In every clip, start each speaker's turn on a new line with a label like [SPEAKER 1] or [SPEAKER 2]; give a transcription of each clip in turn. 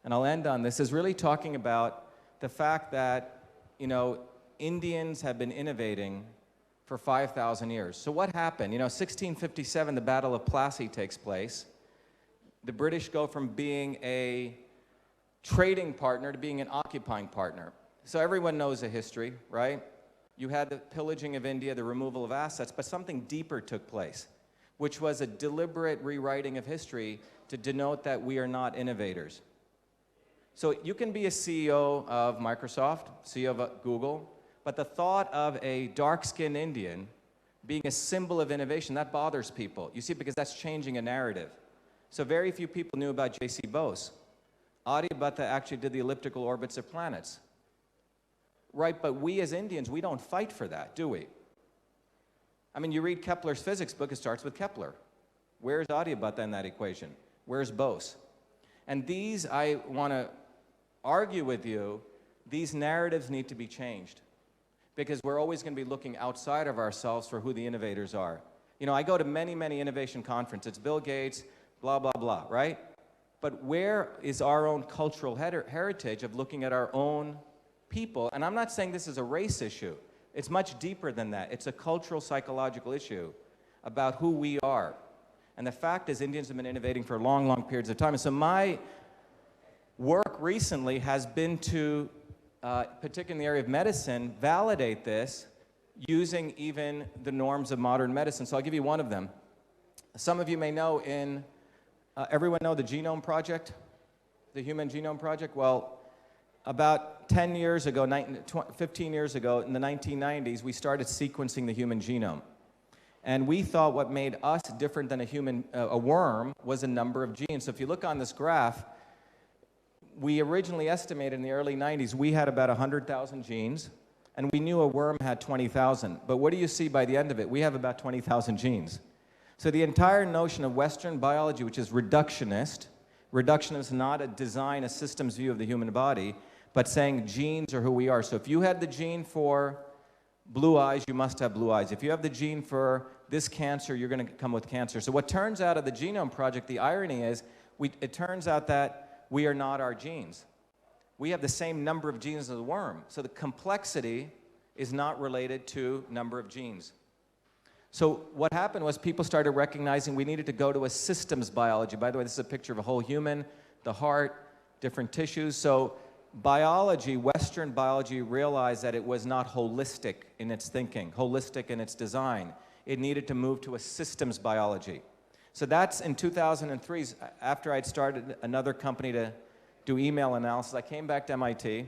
[SPEAKER 1] and I'll end on this, is really talking about the fact that, Indians have been innovating for 5,000 years. So what happened? 1657, the Battle of Plassey takes place. The British go from being a trading partner to being an occupying partner. So everyone knows the history, right? You had the pillaging of India, the removal of assets, but something deeper took place, which was a deliberate rewriting of history to denote that we are not innovators. So you can be a CEO of Microsoft, CEO of Google, but the thought of a dark-skinned Indian being a symbol of innovation, that bothers people. You see, because that's changing a narrative. So very few people knew about J.C. Bose. Aryabhatta actually did the elliptical orbits of planets. Right, but we as Indians, we don't fight for that, do we? I mean, you read Kepler's physics book, it starts with Kepler. Where's Aryabhatta in that equation? Where's Bose? And these, I want to argue with you, these narratives need to be changed. Because we're always going to be looking outside of ourselves for who the innovators are. I go to many, many innovation conferences, Bill Gates, blah, blah, blah, right? But where is our own cultural heritage of looking at our own people? And I'm not saying this is a race issue. It's much deeper than that. It's a cultural, psychological issue about who we are. And the fact is, Indians have been innovating for long, long periods of time. And so my work recently has been to, particularly in the area of medicine, validate this using even the norms of modern medicine. So I'll give you one of them. Some of you may know everyone know the Genome Project, the Human Genome Project? Well, about 10 years ago, 15 years ago, in the 1990s, we started sequencing the human genome. And we thought what made us different than a worm was a number of genes. So if you look on this graph, we originally estimated in the early 90s we had about 100,000 genes, and we knew a worm had 20,000. But what do you see by the end of it? We have about 20,000 genes. So the entire notion of Western biology, which is reductionist not a systems view of the human body, but saying genes are who we are. So if you had the gene for blue eyes, you must have blue eyes. If you have the gene for this cancer, you're going to come with cancer. So what turns out of the Genome Project, the irony is, it turns out that we are not our genes. We have the same number of genes as the worm. So the complexity is not related to number of genes. So what happened was people started recognizing we needed to go to a systems biology. By the way, this is a picture of a whole human, the heart, different tissues. So biology, Western biology, realized that it was not holistic in its thinking, holistic in its design. It needed to move to a systems biology. So that's in 2003, after I'd started another company to do email analysis. I came back to MIT,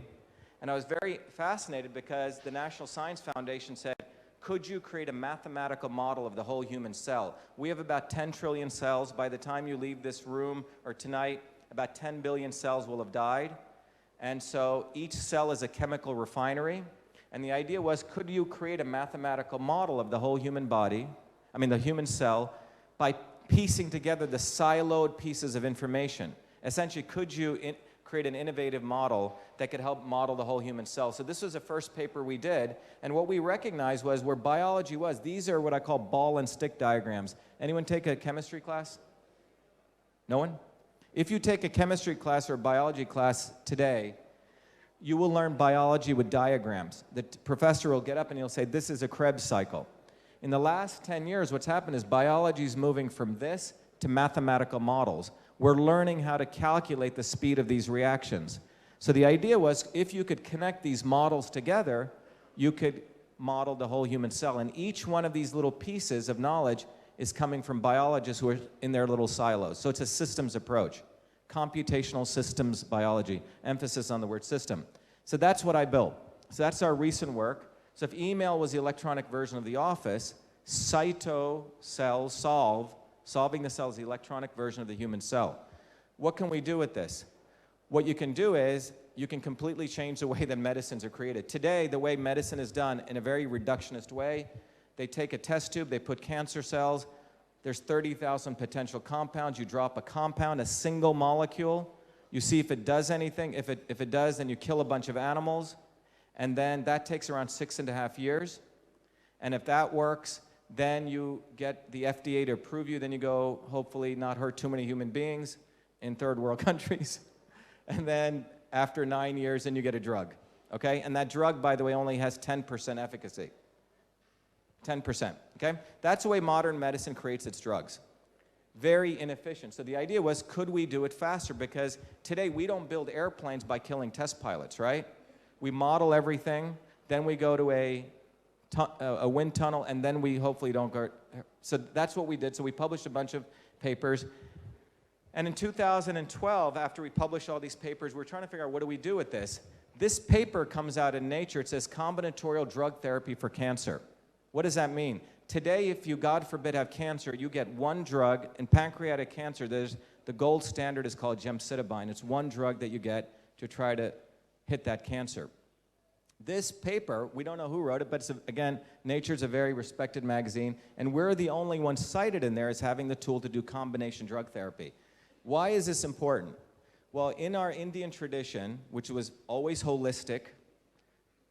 [SPEAKER 1] and I was very fascinated because the National Science Foundation said, could you create a mathematical model of the whole human cell? We have about 10 trillion cells. By the time you leave this room, or tonight, about 10 billion cells will have died. And so each cell is a chemical refinery. And the idea was, could you create a mathematical model of the whole human body, the human cell, by piecing together the siloed pieces of information? Essentially, could you create an innovative model that could help model the whole human cell? So this was the first paper we did, and what we recognized was where biology was. These are what I call ball and stick diagrams. Anyone take a chemistry class? No one? If you take a chemistry class or a biology class today, you will learn biology with diagrams. The professor will get up and he'll say, this is a Krebs cycle. In the last 10 years, what's happened is biology is moving from this to mathematical models. We're learning how to calculate the speed of these reactions. So the idea was, if you could connect these models together, you could model the whole human cell. And each one of these little pieces of knowledge is coming from biologists who are in their little silos. So it's a systems approach. Computational systems biology. Emphasis on the word system. So that's what I built. So that's our recent work. So if email was the electronic version of the office, cytocells solving the cell is the electronic version of the human cell. What can we do with this? What you can do is, you can completely change the way that medicines are created. Today, the way medicine is done in a very reductionist way, they take a test tube, they put cancer cells, there's 30,000 potential compounds, you drop a compound, a single molecule, you see if it does anything. If it does, then you kill a bunch of animals, and then that takes around 6.5 years. And if that works, then you get the FDA to approve you, then you go, hopefully not hurt too many human beings in third world countries. And then after 9 years, then you get a drug, okay? And that drug, by the way, only has 10% efficacy. 10%, okay? That's the way modern medicine creates its drugs. Very inefficient. So the idea was, could we do it faster? Because today we don't build airplanes by killing test pilots, right? We model everything, then we go to a wind tunnel, and then we hopefully don't go. So that's what we did. So we published a bunch of papers. And in 2012, after we published all these papers, we're trying to figure out what do we do with this. This paper comes out in Nature. It says combinatorial drug therapy for cancer. What does that mean? Today, if you, God forbid, have cancer, you get one drug. In pancreatic cancer, the gold standard is called gemcitabine. It's one drug that you get to try to hit that cancer. This paper, we don't know who wrote it, but again, Nature's a very respected magazine, and we're the only ones cited in there as having the tool to do combination drug therapy. Why is this important? Well, in our Indian tradition, which was always holistic,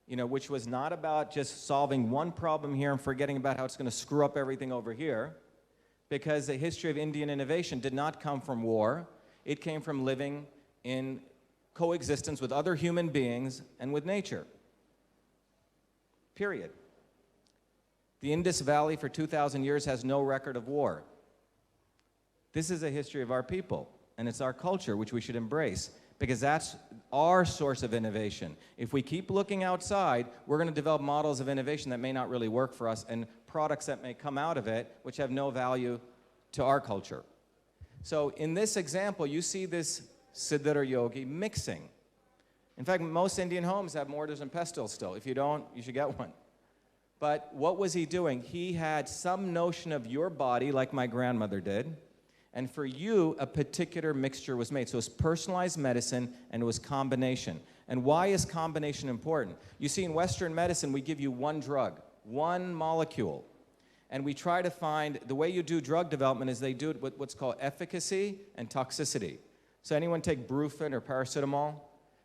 [SPEAKER 1] which was not about just solving one problem here and forgetting about how it's going to screw up everything over here, because the history of Indian innovation did not come from war. It came from living in coexistence with other human beings and with nature. Period. The Indus Valley for 2,000 years has no record of war. This is a history of our people, and it's our culture, which we should embrace, because that's our source of innovation. If we keep looking outside, we're going to develop models of innovation that may not really work for us, and products that may come out of it which have no value to our culture. So in this example, you see this Siddhara yogi mixing. In fact, most Indian homes have mortars and pestles still. If you don't, you should get one. But what was he doing? He had some notion of your body, like my grandmother did, and for you, a particular mixture was made. So it's personalized medicine, and it was combination. And why is combination important? You see, in Western medicine, we give you one drug, one molecule. And we try to find, the way you do drug development is they do it with what's called efficacy and toxicity. So anyone take Brufen or paracetamol?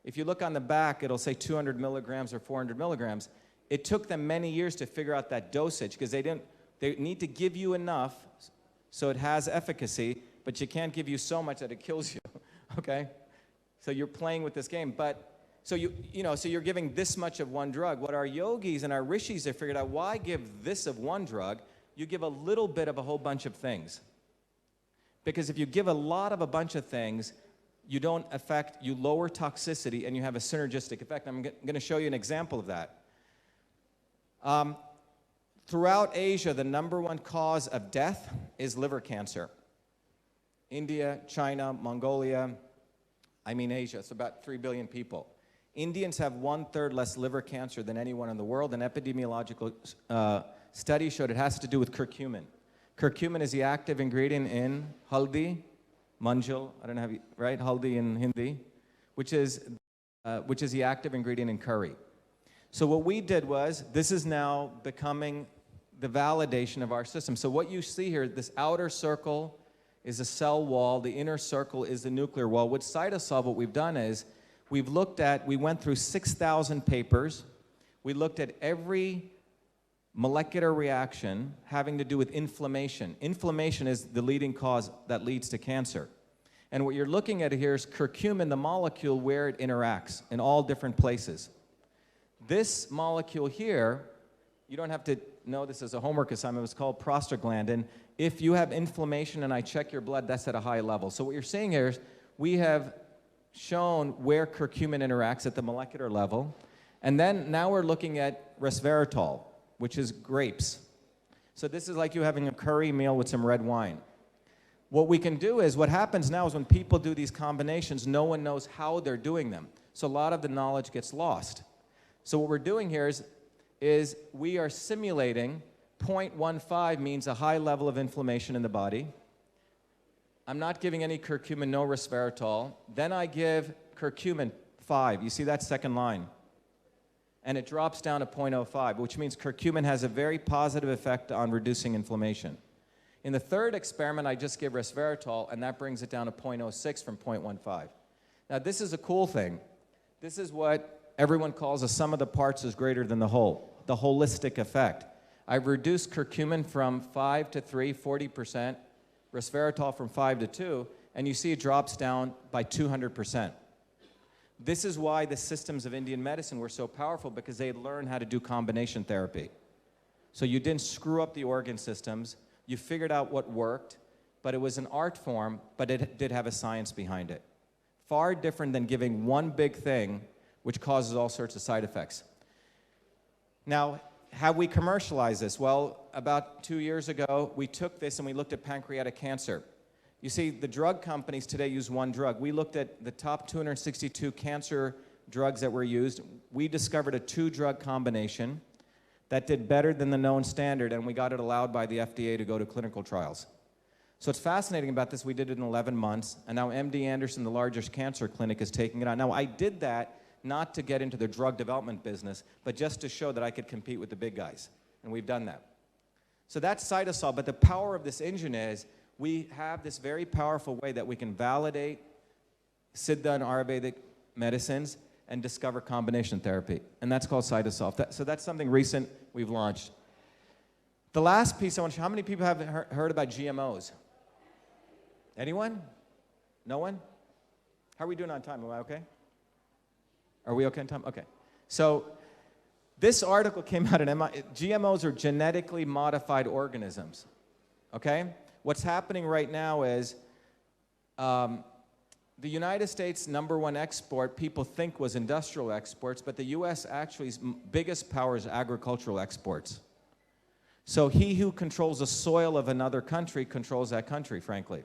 [SPEAKER 1] If you look on the back, it'll say 200 milligrams or 400 milligrams. It took them many years to figure out that dosage, because they need to give you enough so it has efficacy, but you can't give you so much that it kills you, okay? So you're playing with this game, but so you're giving this much of one drug. What our yogis and our rishis have figured out, why give this of one drug? You give a little bit of a whole bunch of things. Because if you give a lot of a bunch of things, you lower toxicity, and you have a synergistic effect. I'm going to show you an example of that. Throughout Asia, the #1 cause of death is liver cancer. India, China, Mongolia, Asia, it's about 3 billion people. Indians have 1/3 less liver cancer than anyone in the world. An epidemiological study showed it has to do with curcumin. Curcumin is the active ingredient in haldi, manjal, I don't know right, haldi in Hindi, which is the active ingredient in curry. So what we did was, this is now becoming the validation of our system. So what you see here, this outer circle is a cell wall, the inner circle is the nuclear wall. With Cytosolve, what we've done is, we went through 6,000 papers, we looked at every molecular reaction having to do with inflammation. Inflammation is the leading cause that leads to cancer. And what you're looking at here is curcumin, the molecule, where it interacts in all different places. This molecule here, you don't have to know this as a homework assignment, it's called prostaglandin. If you have inflammation and I check your blood, that's at a high level. So what you're seeing here is we have shown where curcumin interacts at the molecular level. And then now we're looking at resveratrol, which is grapes. So this is like you having a curry meal with some red wine. What we can do is, what happens now is when people do these combinations, no one knows how they're doing them. So a lot of the knowledge gets lost. So what we're doing here is we are simulating 0.15 means a high level of inflammation in the body. I'm not giving any curcumin, no resveratrol. Then I give curcumin 5. You see that second line? And it drops down to 0.05, which means curcumin has a very positive effect on reducing inflammation. In the third experiment, I just give resveratrol, and that brings it down to 0.06 from 0.15. Now, this is a cool thing. This is what everyone calls a sum of the parts is greater than the whole, the holistic effect. I've reduced curcumin from 5 to 3, 40%, resveratrol from 5 to 2, and you see it drops down by 200%. This is why the systems of Indian medicine were so powerful, because they had learned how to do combination therapy. So you didn't screw up the organ systems, you figured out what worked, but it was an art form, but it did have a science behind it. Far different than giving one big thing, which causes all sorts of side effects. Now, have we commercialized this? Well, about 2 years ago, we took this and we looked at pancreatic cancer. You see, the drug companies today use one drug. We looked at the top 262 cancer drugs that were used. We discovered a 2-drug combination that did better than the known standard, and we got it allowed by the FDA to go to clinical trials. So what's fascinating about this, we did it in 11 months, and now MD Anderson, the largest cancer clinic, is taking it on. Now, I did that not to get into the drug development business, but just to show that I could compete with the big guys, and we've done that. So that's cytosol, but the power of this engine is we have this very powerful way that we can validate Siddha and Ayurvedic medicines and discover combination therapy, and that's called cytosol. So that's something recent we've launched. The last piece I want to show, how many people have heard about GMOs? Anyone? No one? How are we doing on time? Am I okay? Are we okay on time? Okay. So this article came out in MIT. GMOs are genetically modified organisms. Okay? What's happening right now is the United States' #1 export, people think was industrial exports, but the U.S. actually's biggest power is agricultural exports. So he who controls the soil of another country controls that country, frankly.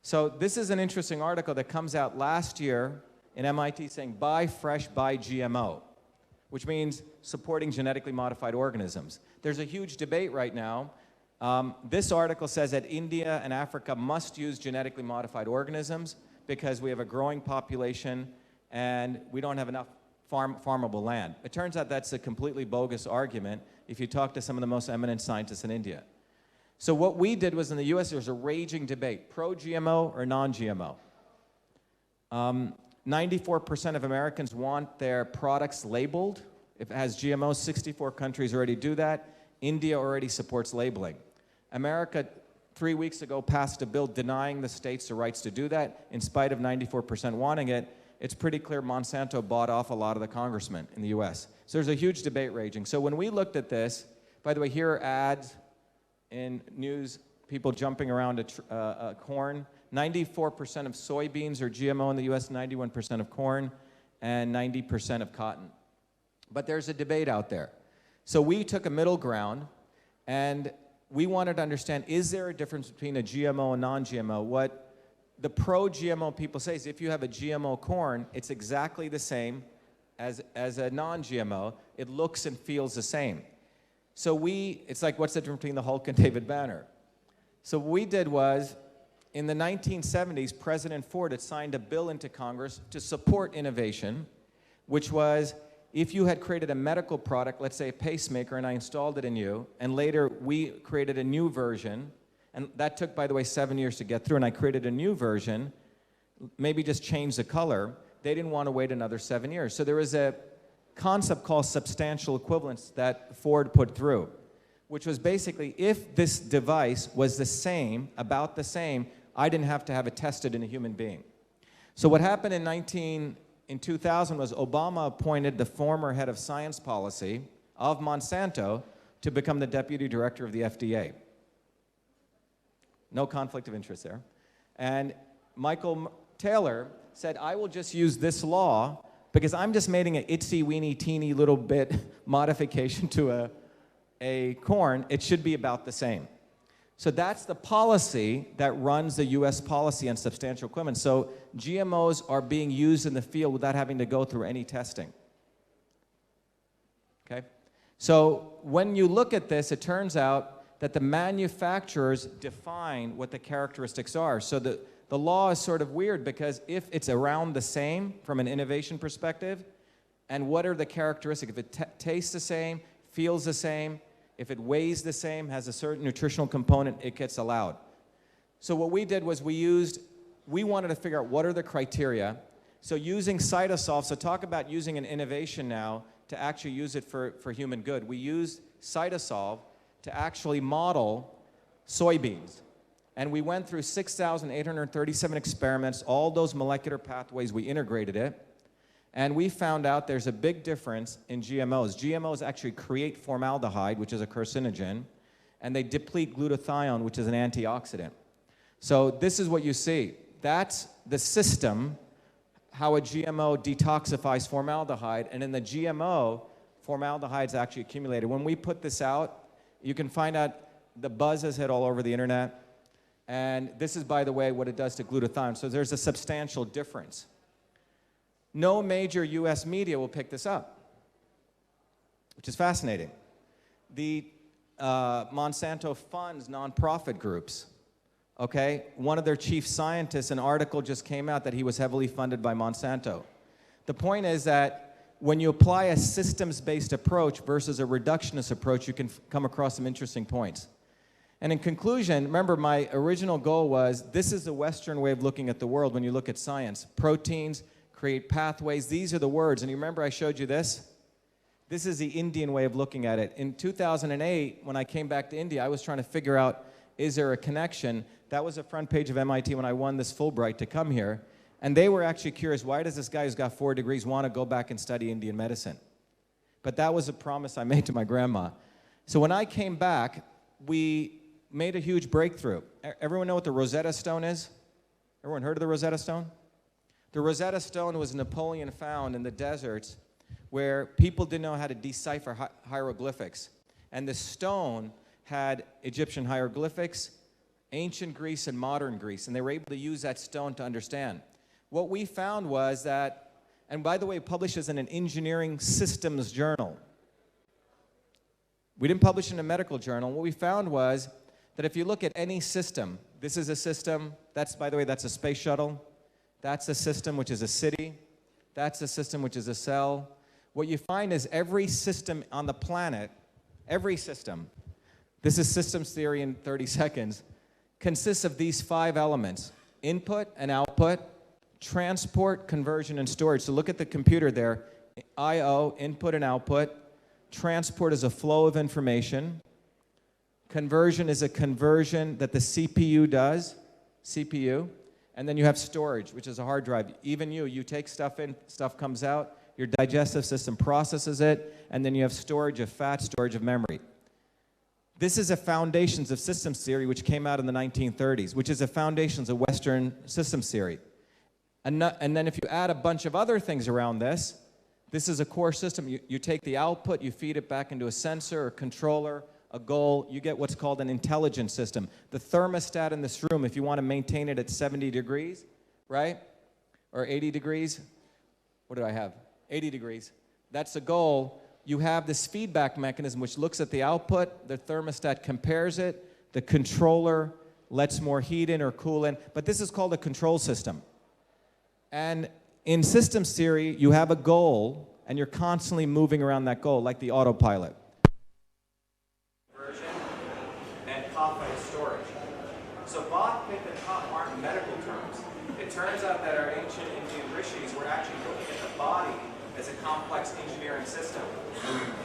[SPEAKER 1] So this is an interesting article that comes out last year in MIT saying, buy fresh, buy GMO, which means supporting genetically modified organisms. There's a huge debate right now. This article says that India and Africa must use genetically modified organisms because we have a growing population and we don't have enough farmable land. It turns out that's a completely bogus argument if you talk to some of the most eminent scientists in India. So what we did was in the US, there was a raging debate, pro-GMO or non-GMO. 94% of Americans want their products labeled. If it has GMOs, 64 countries already do that. India already supports labeling. America, 3 weeks ago, passed a bill denying the states the rights to do that. In spite of 94% wanting it, it's pretty clear Monsanto bought off a lot of the congressmen in the US. So there's a huge debate raging. So when we looked at this, by the way, here are ads in news, people jumping around corn. 94% of soybeans are GMO in the US, 91% of corn, and 90% of cotton. But there's a debate out there. So we took a middle ground, and we wanted to understand, is there a difference between a GMO and non-GMO? What the pro-GMO people say is if you have a GMO corn, it's exactly the same as a non-GMO. It looks and feels the same. So it's like, what's the difference between the Hulk and David Banner? So what we did was, in the 1970s, President Ford had signed a bill into Congress to support innovation, which was, if you had created a medical product, let's say a pacemaker, and I installed it in you, and later we created a new version, and that took, by the way, 7 years to get through, and I created a new version, maybe just change the color, they didn't want to wait another 7 years. So there was a concept called substantial equivalence that Ford put through, which was basically, if this device was the same, about the same, I didn't have to have it tested in a human being. So what happened in 2000 was Obama appointed the former head of science policy of Monsanto to become the deputy director of the FDA. No conflict of interest there. And Michael Taylor said, I will just use this law because I'm just making an itsy-weeny, teeny little bit modification to a corn. It should be about the same. So that's the policy that runs the US policy on substantial equivalence. So GMOs are being used in the field without having to go through any testing. Okay? So when you look at this, it turns out that the manufacturers define what the characteristics are. So the law is sort of weird because if it's around the same from an innovation perspective, and what are the characteristics? If it tastes the same, feels the same, if it weighs the same, has a certain nutritional component, it gets allowed. So what we did was we wanted to figure out what are the criteria. So using cytosol, so talk about using an innovation now to actually use it for human good. We used cytosol to actually model soybeans. And we went through 6,837 experiments, all those molecular pathways, we integrated it. And we found out there's a big difference in GMOs. GMOs actually create formaldehyde, which is a carcinogen, and they deplete glutathione, which is an antioxidant. So this is what you see. That's the system, how a GMO detoxifies formaldehyde, and in the GMO, formaldehyde is actually accumulated. When we put this out, you can find out the buzz has hit all over the internet, and this is, by the way, what it does to glutathione. So there's a substantial difference. No major US media will pick this up, which is fascinating. The Monsanto funds nonprofit groups. Okay, one of their chief scientists, an article just came out that he was heavily funded by Monsanto. The point is that when you apply a systems-based approach versus a reductionist approach, you can come across some interesting points. And in conclusion, remember my original goal was, this is the Western way of looking at the world when you look at science. Proteins create pathways. These are the words. And you remember I showed you this? This is the Indian way of looking at it. In 2008, when I came back to India, I was trying to figure out, is there a connection? That was the front page of MIT when I won this Fulbright to come here. And they were actually curious, why does this guy who's got 4 degrees want to go back and study Indian medicine? But that was a promise I made to my grandma. So when I came back, we made a huge breakthrough. Everyone know what the Rosetta Stone is? Everyone heard of the Rosetta Stone? The Rosetta Stone was Napoleon found in the deserts where people didn't know how to decipher hieroglyphics. And the stone had Egyptian hieroglyphics, ancient Greece and modern Greece, and they were able to use that stone to understand. What we found was that, and by the way, it publishes in an engineering systems journal. We didn't publish in a medical journal. What we found was that if you look at any system, this is a system, that's, by the way, that's a space shuttle, that's a system which is a city, that's a system which is a cell. What you find is every system on the planet, every system, this is systems theory in 30 seconds, consists of these 5 elements: input and output, transport, conversion, and storage. So look at the computer there. I/O, input and output. Transport is a flow of information. Conversion is a conversion that the CPU does, CPU. And then you have storage, which is a hard drive. Even you take stuff in, stuff comes out, your digestive system processes it, and then you have storage of fat, storage of memory. This is a foundations of systems theory which came out in the 1930s, which is a foundations of Western systems theory. And then if you add a bunch of other things around this, this is a core system. You take the output, you feed it back into a sensor, a controller, a goal, you get what's called an intelligence system. The thermostat in this room, if you want to maintain it at 70 degrees, right? Or 80 degrees, what do I have? 80 degrees. That's the goal. You have this feedback mechanism which looks at the output, the thermostat compares it, the controller lets more heat in or cool in, but this is called a control system. And in systems theory, you have a goal, and you're constantly moving around that goal, like the autopilot. Conversion and kapha is storage. So Bach picked the top mark in medical terms. It turns out that our ancient Indian rishis were actually looking at the body as a complex engineering system.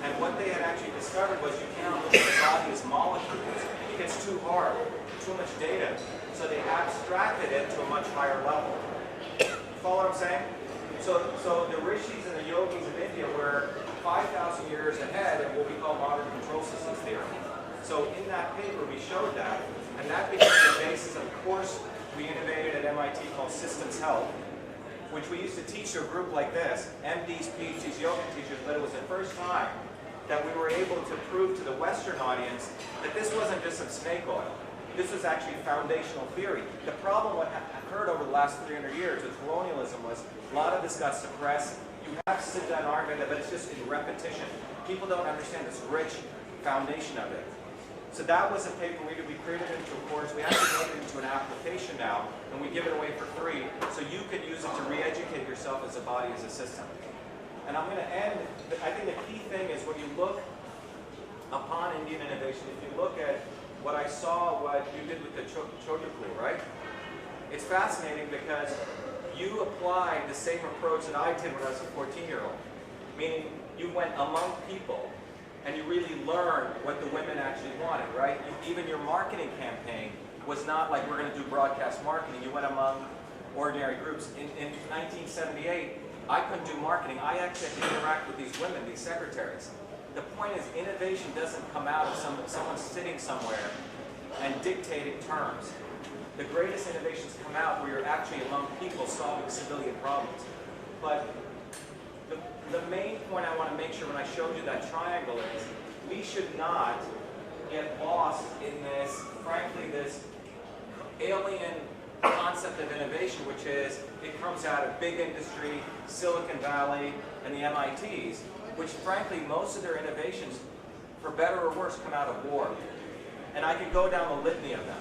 [SPEAKER 1] And what they had actually discovered was you cannot look at the body as molecules. It gets too hard, too much data. So they abstracted it to a much higher level. Follow what I'm saying? So the rishis and the yogis of India were 5,000 years ahead of what we call modern control systems theory. So in that paper we showed that, and that became the basis of a course we innovated at MIT called Systems Health, which we used to teach to a group like this, MDs, PhDs, yoga teachers, but it was the first time that we were able to prove to the Western audience that this wasn't just some snake oil. This was actually foundational theory. The problem what occurred over the last 300 years with colonialism was a lot of this got suppressed. You have to sit down and argue that, but it's just in repetition. People don't understand this rich foundation of it. So that was a paper we created into a course. We actually made it into an application now, and we give it away for free, so you can use it to re-educate yourself as a body, as a system. And I'm going to end, I think the key thing is when you look upon Indian innovation, if you look at what I saw, what you did with the Chodapur, right? It's fascinating because you applied the same approach that I did when I was a 14-year-old, meaning you went among people and you really learned what the women actually wanted, right? Even your marketing campaign was not like we're going to do broadcast marketing. You went among ordinary groups. In 1978, I couldn't do marketing. I actually had to interact with these women, these secretaries. The point is, innovation doesn't come out of someone sitting somewhere and dictating terms. The greatest innovations come out where you're actually among people solving civilian problems. But the main point I want to make sure when I showed you that triangle is, we should not get lost in this, frankly, this alien concept of innovation, which is it comes out of big industry, Silicon Valley, and the MITs, which frankly, most of their innovations, for better or worse, come out of war. And I could go down the litany of them.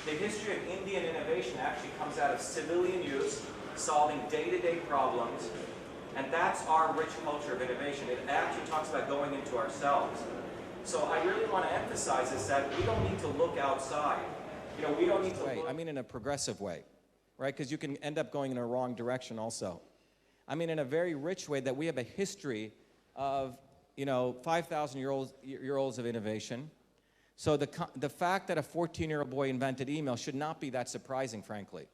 [SPEAKER 1] The history of Indian innovation actually comes out of civilian use, solving day-to-day problems, and that's our rich culture of innovation. It actually talks about going into ourselves. So I really want to emphasize is that we don't need to look outside. You know, we don't need to look... I mean in a progressive way, right? Because you can end up going in a wrong direction also. I mean in a very rich way that we have a history of, 5,000-year-olds of innovation. So the fact that a 14-year-old boy invented email should not be that surprising, frankly.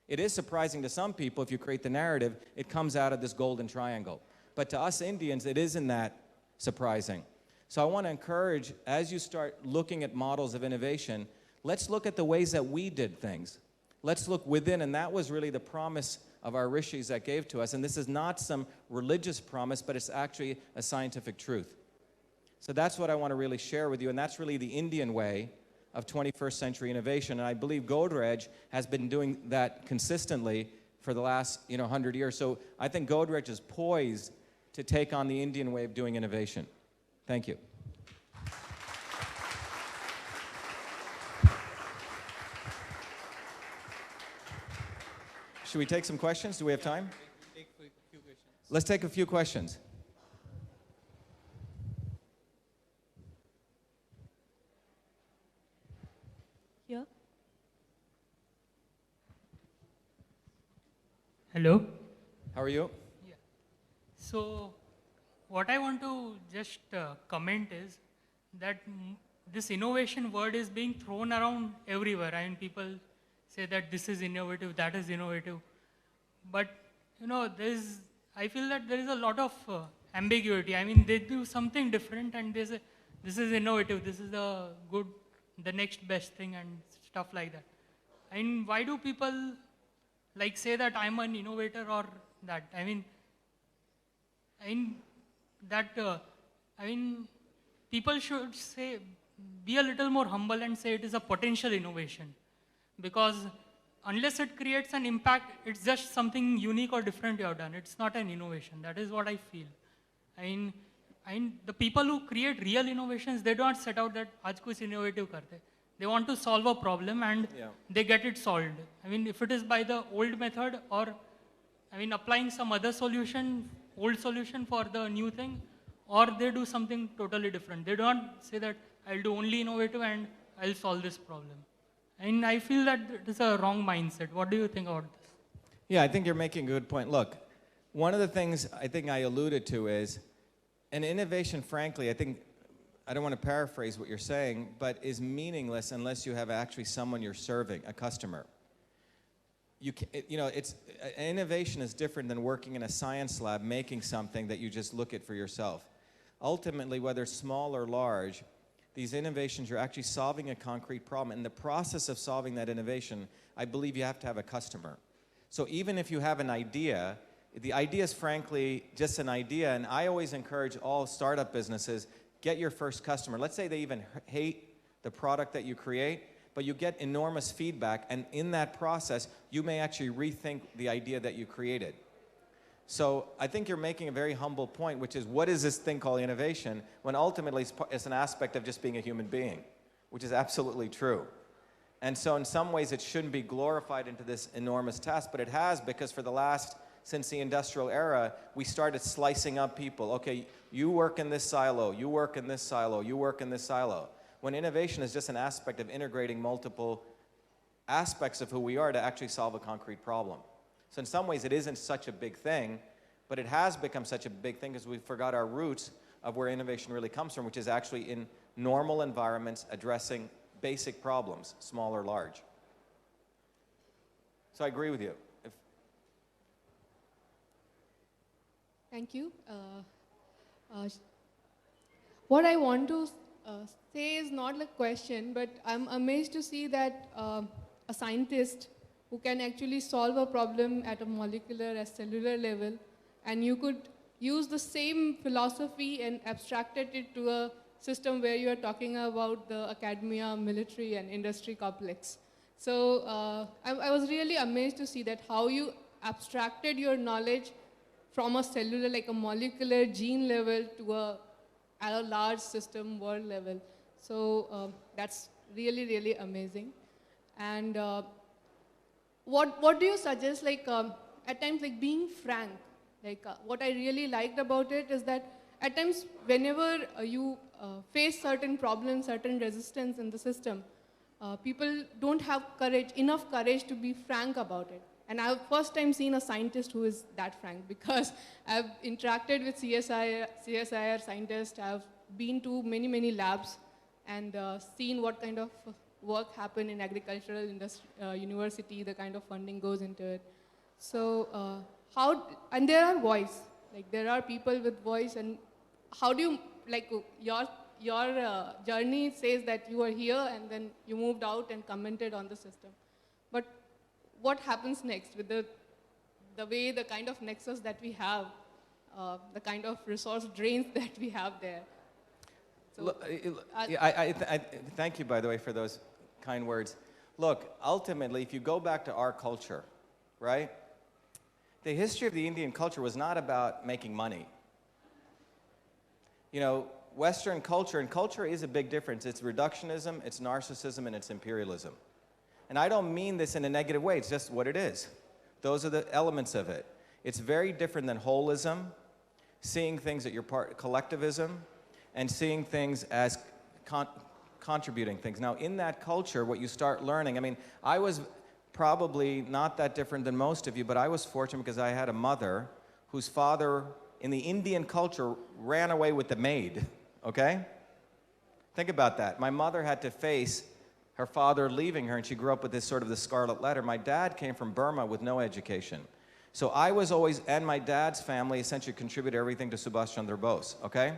[SPEAKER 1] It is surprising to some people if you create the narrative, it comes out of this golden triangle. But to us Indians, it isn't that surprising. So I want to encourage, as you start looking at models of innovation, let's look at the ways that we did things. Let's look within, and that was really the promise of our rishis that gave to us. And this is not some religious promise, but it's actually a scientific truth. So that's what I want to really share with you, and that's really the Indian way of 21st century innovation. And I believe Godrej has been doing that consistently for the last 100 years. So I think Godrej is poised to take on the Indian way of doing innovation. Thank you. Should we take some questions? Do we have time?
[SPEAKER 2] Take a few questions.
[SPEAKER 1] Let's take a few questions.
[SPEAKER 2] Here. Hello.
[SPEAKER 1] How are you?
[SPEAKER 2] Yeah. So, what I want to just comment is that this innovation word is being thrown around everywhere. I mean, people say that this is innovative, that is innovative. But, I feel that there is a lot of ambiguity. I mean, they do something different and they say, this is innovative, this is the next best thing and stuff like that. I mean, why do people say that I'm an innovator or that? People should be a little more humble and say it is a potential innovation. Because unless it creates an impact, it's just something unique or different you have done. It's not an innovation. That is what I feel. The people who create real innovations, they don't set out that aaj kuch innovative karte. They want to solve a problem and they get it solved. If it is by the old method or applying some other solution, old solution for the new thing, or they do something totally different. They don't say that I'll do only innovative and I'll solve this problem. And I feel that it is a wrong mindset. What do you think about this?
[SPEAKER 1] Yeah, I think you're making a good point. Look, one of the things I think I alluded to is an innovation, frankly, I don't want to paraphrase what you're saying, but is meaningless unless you have actually someone you're serving, a customer. An innovation is different than working in a science lab making something that you just look at for yourself. Ultimately, whether small or large, these innovations, you're actually solving a concrete problem. In the process of solving that innovation, I believe you have to have a customer. So even if you have an idea, the idea is frankly just an idea, and I always encourage all startup businesses, get your first customer. Let's say they even hate the product that you create, but you get enormous feedback, and in that process, you may actually rethink the idea that you created. So I think you're making a very humble point, which is what is this thing called innovation, when ultimately it's an aspect of just being a human being, which is absolutely true. And so in some ways it shouldn't be glorified into this enormous task, but it has, because since the industrial era, we started slicing up people. Okay, you work in this silo, you work in this silo, you work in this silo. When innovation is just an aspect of integrating multiple aspects of who we are to actually solve a concrete problem. So in some ways, it isn't such a big thing, but it has become such a big thing because we forgot our roots of where innovation really comes from, which is actually in normal environments addressing basic problems, small or large. So I agree with you.
[SPEAKER 3] Thank you. Uh, what I want to say is not a question, but I'm amazed to see that a scientist who can actually solve a problem at a molecular, a cellular level, and you could use the same philosophy and abstracted it to a system where you are talking about the academia, military, and industry complex. So I was really amazed to see that how you abstracted your knowledge from a cellular, like a molecular gene level to at a large system world level. So that's really, really amazing. And what do you suggest, like at times, like being frank? Like what I really liked about it is that at times, whenever you face certain problems, certain resistance in the system, people don't have enough courage to be frank about it. And I've first time seen a scientist who is that frank, because I've interacted with CSIR scientists. I've been to many, many labs and seen what kind of work happen in agricultural university, the kind of funding goes into it. So and there are voice, like there are people with voice, and how do you, like your journey says that you are here and then you moved out and commented on the system. But what happens next with the way, the kind of nexus that we have, the kind of resource drains that we have there? So,
[SPEAKER 1] Look, I thank you, by the way, for those kind words. Look, ultimately, if you go back to our culture, right? The history of the Indian culture was not about making money. You know, Western culture, and culture is a big difference. It's reductionism, it's narcissism, and it's imperialism. And I don't mean this in a negative way, it's just what it is. Those are the elements of it. It's very different than holism, seeing things at your part, collectivism, and seeing things as contributing things. Now, in that culture, what you start learning, I mean, I was probably not that different than most of you, but I was fortunate because I had a mother whose father, in the Indian culture, ran away with the maid, okay? Think about that. My mother had to face her father leaving her, and she grew up with this sort of the scarlet letter. My dad came from Burma with no education. So I was always, and my dad's family essentially contributed everything to Subhash Chandra Bose, okay?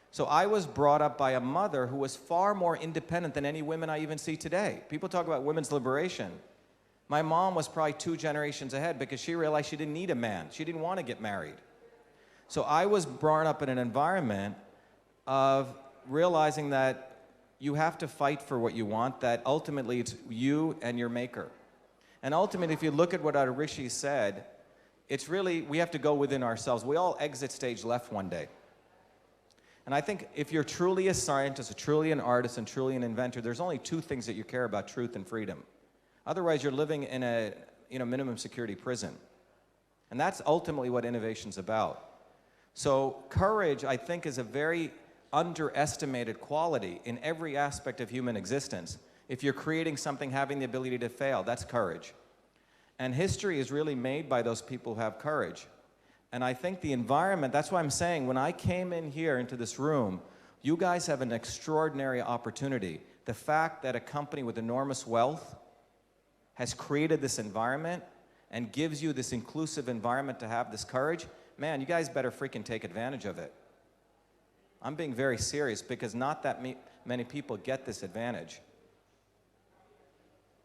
[SPEAKER 1] So I was brought up by a mother who was far more independent than any women I even see today. People talk about women's liberation. My mom was probably 2 generations ahead because she realized she didn't need a man. She didn't want to get married. So I was brought up in an environment of realizing that you have to fight for what you want, that ultimately it's you and your maker. And ultimately, if you look at what our rishis said, it's really, we have to go within ourselves. We all exit stage left one day. And I think if you're truly a scientist, truly an artist, and truly an inventor, there's only 2 things that you care about: truth and freedom. Otherwise, you're living in a minimum security prison. And that's ultimately what innovation's about. So courage, I think, is a very underestimated quality in every aspect of human existence. If you're creating something, having the ability to fail, that's courage. And history is really made by those people who have courage. And I think the environment, that's why I'm saying, when I came in here into this room, you guys have an extraordinary opportunity. The fact that a company with enormous wealth has created this environment and gives you this inclusive environment to have this courage, man, you guys better freaking take advantage of it. I'm being very serious because not that many people get this advantage.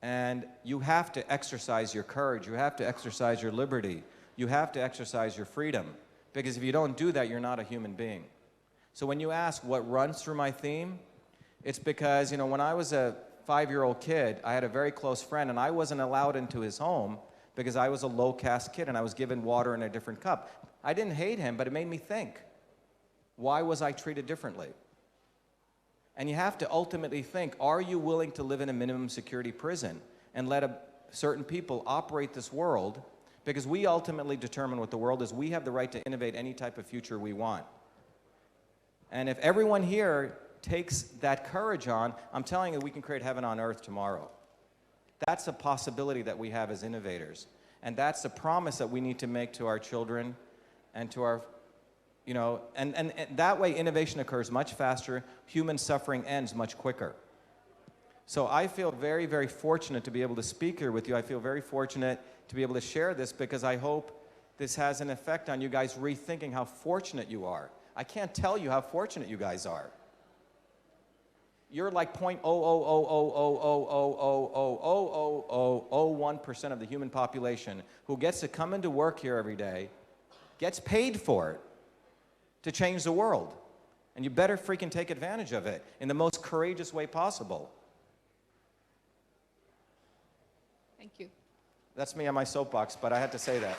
[SPEAKER 1] And you have to exercise your courage, you have to exercise your liberty, you have to exercise your freedom, because if you don't do that, you're not a human being. So when you ask what runs through my theme, it's because, you know, when I was a 5-year-old kid, I had a very close friend, and I wasn't allowed into his home because I was a low-caste kid and I was given water in a different cup. I didn't hate him, but it made me think, why was I treated differently? And you have to ultimately think, are you willing to live in a minimum security prison and let certain people operate this world? Because we ultimately determine what the world is. We have the right to innovate any type of future we want. And if everyone here takes that courage on, I'm telling you, we can create heaven on earth tomorrow. That's a possibility that we have as innovators. And that's the promise that we need to make to our children and to our, you know, and that way innovation occurs much faster, human suffering ends much quicker. So I feel very, very fortunate to be able to speak here with you. I feel very fortunate to be able to share this because I hope this has an effect on you guys rethinking how fortunate you are. I can't tell you how fortunate you guys are. You're like 0.00000000001% of the human population who gets to come into work here every day, gets paid for it to change the world. And you better freaking take advantage of it in the most courageous way possible.
[SPEAKER 3] Thank you.
[SPEAKER 1] That's me on my soapbox, but I had to say that.